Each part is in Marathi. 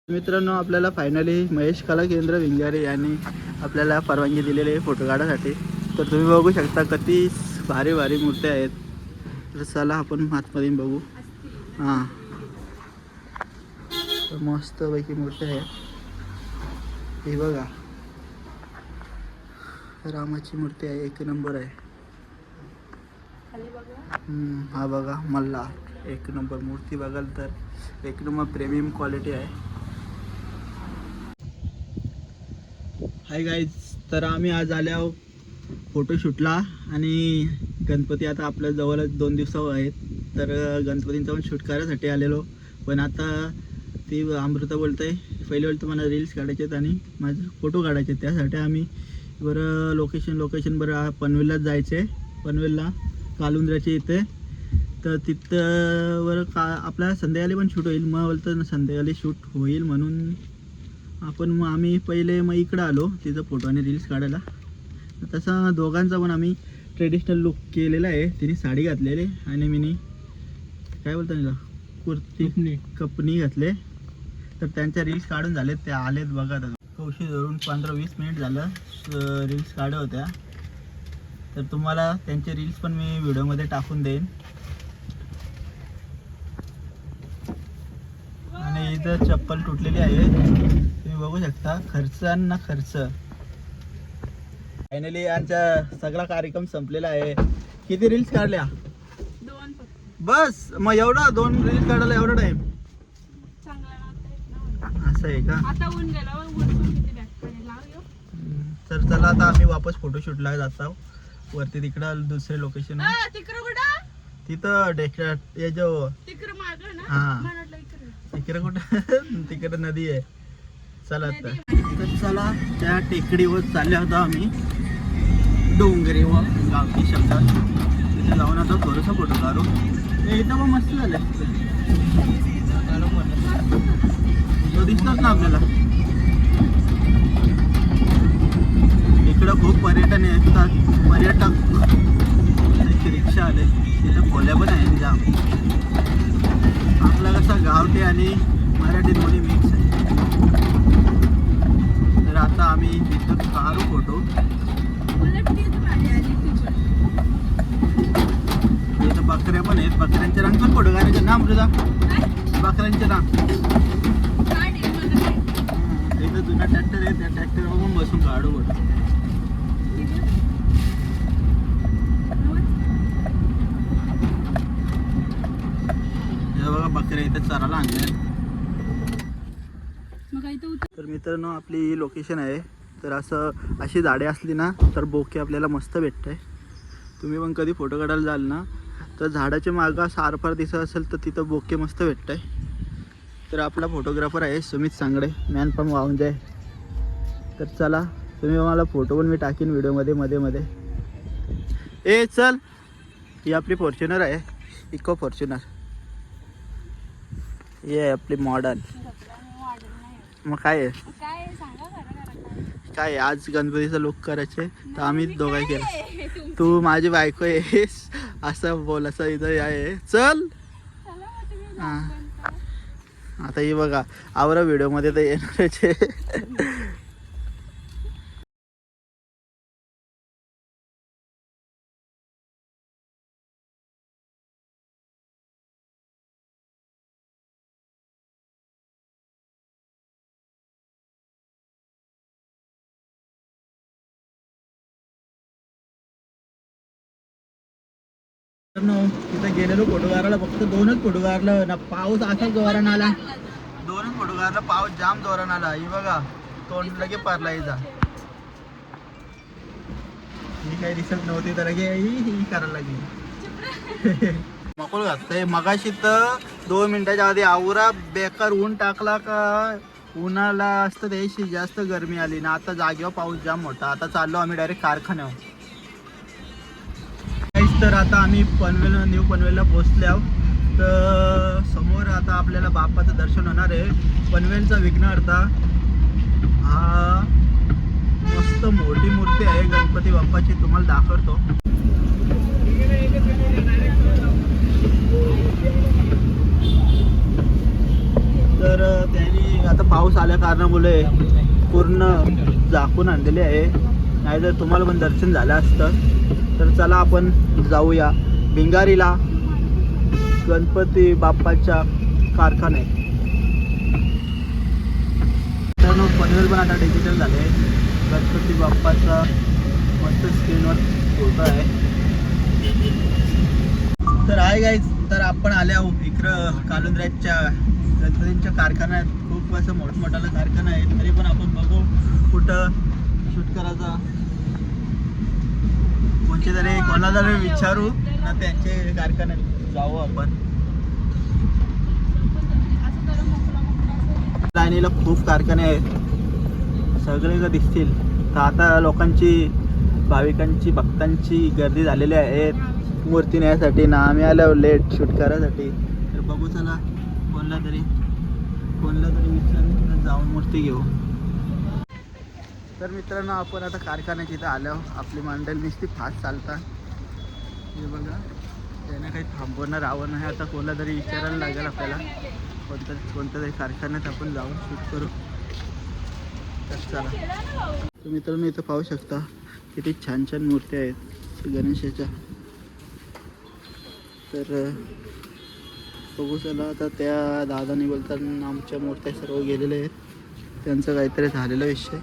मित्रांनो, आपल्याला फायनली महेश कला केंद्र विंगारे यांनी आपल्याला परवानगी दिलेली आहे फोटो काढायसाठी. तर तुम्ही बघू शकता किती भारी भारी मूर्त्या आहेत. तर चला आपण आतमध्ये बघू. हां, तर मस्तपैकी मूर्त्या आहेत. हे बघा, रामाची मूर्ती आहे, एक नंबर आहे. हा बघा मल्हार, एक नंबर मूर्ती बघाल तर एक नंबर प्रीमियम क्वालिटी आहे. हाय गाईज, तर आम्ही आज आले आहोत फोटोशूटला आणि गणपती आता आपल्या जवळच 2 दिवसावर आहेत. तर गणपतींचा पण शूट करायसाठी आलेलो. पण आता ती अमृता बोलते पहिले तुम्हाला रील्स काढायचे आहेत आणि माझे फोटो काढायचे. त्यासाठी आम्ही बरं लोकेशन बरं पनवेललाच जायचं आहे. पनवेलला कालुंद्राच्या इथे. तर तिथं बरं का आपल्याला संध्याकाळी पण शूट होईल. मग बोलतं संध्याकाळी शूट होईल म्हणून आपण आम्ही पहिले इकडं आलो तिथं फोटो आणि रील्स काढायला. तसं दोघांचा पण आम्ही ट्रेडिशनल लुक केलेला आहे. तिने साडी घातलेली आणि मीनी काय बोलतो ना कुर्ती कपनी घातले. तर त्यांच्या रील्स काढून झालेत, त्या आलेत बघा. कौशी धरून 15-20 मिनिट झालं रील्स काढत होत्या. तर तुम्हाला त्यांचे रील्स पण मी व्हिडिओमध्ये टाकून देईन. आणि इथं चप्पल तुटलेली आहे, तुम्ही बघू शकता. खर्च फायनली यांचा सगळा कार्यक्रम संपलेला आहे. किती रील्स काढल्या? 2 बस. मग एवढा 2 रील्स काढायला एवढा टाइम? असं आहे का? आता ऊन गेला, ऊन किती बॅक लाव. तर चला आता आम्ही वापस फोटोशूटला जात आहोत वरती. तिकडं दुसरे लोकेशन तिथं हे जो तिकडे कुठं तिकडे नदी आहे. चला तर चला त्या टेकडीवर चालले होतो आम्ही, डोंगरी व गावठी शब्दात. तिथे जाऊन आता थोडंसं फोटो काढू. इथं पण मस्त झालं, तो दिसतोच ना आपल्याला. इकडं खूप पर्यटन येतात, पर्यटक. रिक्षा आले, तिथं खोल्या पण आहे जाम. आपला कसं गावठी आणि मराठी दोन्ही मिक्स आहे. तर आता आम्ही इथं काढू फोटो. इथं बकऱ्या पण आहेत, बकऱ्यांचे रंग पण फोटो काढायचे ना अमृता. बकऱ्यांचे रंग इथं जुना ट्रॅक्टर आहे, त्या ट्रॅक्टरवर पण बसून काढू फोटो. बघा बकऱ्या इथं चरायला आणल्या. तर मित्रांनो, आपली लोकेशन आहे. तर अशी झाडे असली ना तर बोके आपल्याला मस्त भेटतंय. तुम्ही पण कधी फोटो काढायला जाल ना तर झाडाच्या मागं सारफार दिसत असेल तर तिथं बोके मस्त भेटतंय. तर आपला फोटोग्राफर आहे सुमित सांगडे, मॅन पण वाहून जाय. तर चला, तुम्ही मला फोटो पण मी टाकीन व्हिडिओमध्ये मध्ये. ए चल, ही आपली फॉर्च्युनर आहे, इको फॉर्च्युनर. ही आहे आपली मॉडर्न. मग काय आहे, काय आज गणपतीचा लुक करायचे तर आम्ही दोघांनी केलं. तू माझी बायको आहेस असं बोल, असं इथं आहे. चल हां, आता ही बघा आवरा व्हिडिओमध्ये तर येणारच आहे. तिथं गेलेलो फोटो काढायला, फक्त 2च फोटो काढलं ना. पाऊस असाच जोरान आला, 2च फोटो काढला. पाऊस जाम जोरान आला. ही बघा तोंड लगे पारला हिचा. ही काही दिसत नव्हती तर लगे ही करायला लागली. मकोळ घातलंय मगाशी तर 2 मिनिटाच्या आधी आवरा बेकार ऊन टाकला का. उन्हाला असतं त्याशी जास्त गरमी आली ना. आता जागेवर पाऊस जाम मोठा. आता चाललो आम्ही डायरेक्ट कारखान्यावर. तर आता आम्ही न्यू पनवेलला पोहोचले आहोत. तर समोर आता आपल्याला बाप्पाचं दर्शन होणार आहे. पनवेलचा विघ्नहर्ता हा मस्त मोठी मूर्ती आहे गणपती बाप्पाची, तुम्हाला दाखवतो. तर त्यांनी आता पाऊस आल्या कारणामुळे पूर्ण झाकून आणलेली आहे. नाहीतर तुम्हाला पण दर्शन झालं असतं. तर चला आपण जाऊया भिंगारीला गणपती बाप्पाच्या कारखान्यात. तर पनवेल पण आता डिजिटल झाले. गणपती बाप्पाचा मस्त स्क्रीनवर फोटो आहे. तर आहे गाईज, तर आपण आल्या इकडं कालुंद्र्याच्या गणपतींच्या कारखान्यात. खूप असं मोठमोठाला कारखाना आहे. तरी पण आपण बघू कुठं शूट करायचा. कोणते तरी कोणाला तरी विचारू ना त्यांचे कारखान्यात जाऊ आपण. लाईनीला खूप कारखाने आहेत, सगळे दिसतील. तर आता लोकांची, भाविकांची, भक्तांची गर्दी झालेली आहे मूर्ती नेण्यासाठी ना. आम्ही आलो लेट शूट करायसाठी. तर बघू चला कोणला तरी विचारून जाऊन मूर्ती घेऊ. तर मित्रांनो आपण आता कारखान्याच्या इथं आलो. आपली मंडळी नुसती फास्ट चालतात. हे बघा, त्याने काही थांबवणं राहणं नाही. आता कोणाला तरी विचारायला लागेल आपल्याला. कोणत्या तरी कारखान्यात आपण जाऊन शूट करू. तर चला. तर मित्रांनो इथं पाहू शकता किती छान छान मूर्त्या आहेत गणेशाच्या. तर बघू चला. आता त्या दादानी बोलताना आमच्या मूर्त्या सर्व गेलेल्या आहेत. त्यांचं काहीतरी झालेला विषय,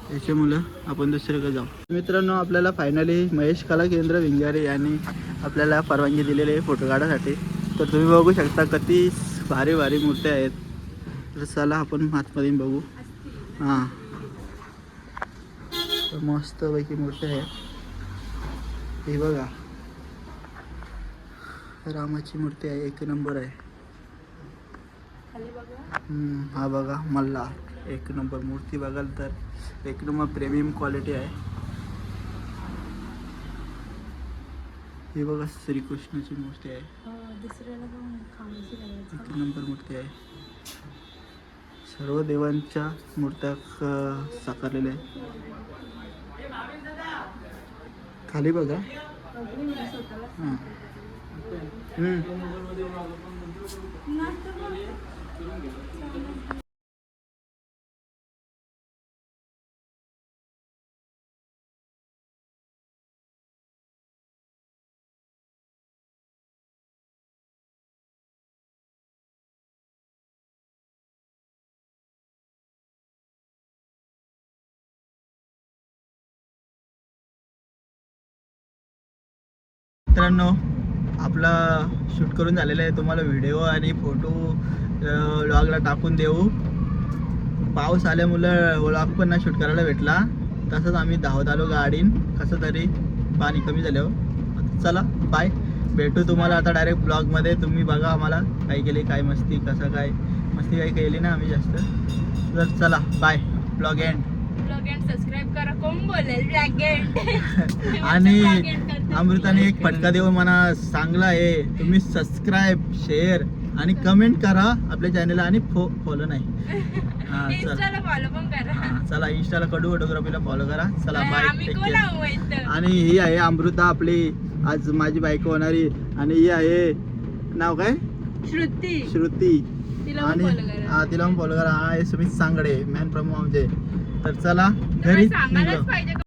त्याच्यामुळं आपण दुसरीकडे जाऊ. मित्रांनो आपल्याला फायनली महेश कला केंद्र भिंगारी यांनी आपल्याला परवानगी दिलेली आहे फोटो काढायसाठी. तर तुम्ही बघू शकता किती भारी भारी मूर्त्या आहेत. तर चला आपण आतमध्ये बघू. हां, तर मस्तपैकी मूर्त्या आहेत. हे बघा, रामाची मूर्ती आहे, एक नंबर आहे. हा बघा मल्हार, एक नंबर मूर्ती. बघाल तर एक नंबर प्रीमियम क्वालिटी आहे. हे बघा श्रीकृष्णाची मूर्ती आहे, एक नंबर मूर्ती आहे. सर्व देवांच्या मूर्त्या साकारलेल्या आहेत. खाली बघा. हां, मित्रांनो आपला शूट करून झालेलं आहे. तुम्हाला व्हिडिओ आणि फोटो व्लॉगला टाकून देऊ. पाऊस आल्यामुळं व्लॉग पण नाही शूट करायला भेटला. तसंच आम्ही धावत आलो गाडीन, कसं तरी पाणी कमी झाल्यावर. चला बाय, भेटू तुम्हाला आता डायरेक्ट ब्लॉगमध्ये. तुम्ही बघा आम्हाला काय केले, काय मस्ती, कसं काय मस्ती काही केली ना आम्ही जास्त. तर चला बाय, ब्लॉग एंड. सबस्क्राईब करा. कोण बोलेल ब्लॅक एंड. आणि अमृताने एक फटका देऊन मला सांगला आहे, तुम्ही सबस्क्राईब, शेअर आणि कमेंट करा आपल्या चॅनलला. आणि फॉलो नाही. हां चला, इंस्टाला फॉलो पण करा. चला इंस्टाला कडू फोटोग्राफीला फॉलो करा. चला बाय, आम्ही टेक कोण केअर. आहोत. आणि ही आहे अमृता आपली, आज माझी बायको होणारी. आणि ही आहे, नाव काय, श्रुती. तिला आणि पण follow करा. तिला पण फॉलो करा. हा आहे सुमित सांगडे, मॅन प्रमो आमचे. तर चला घरी सांगायलाच निघू. पाहिजे.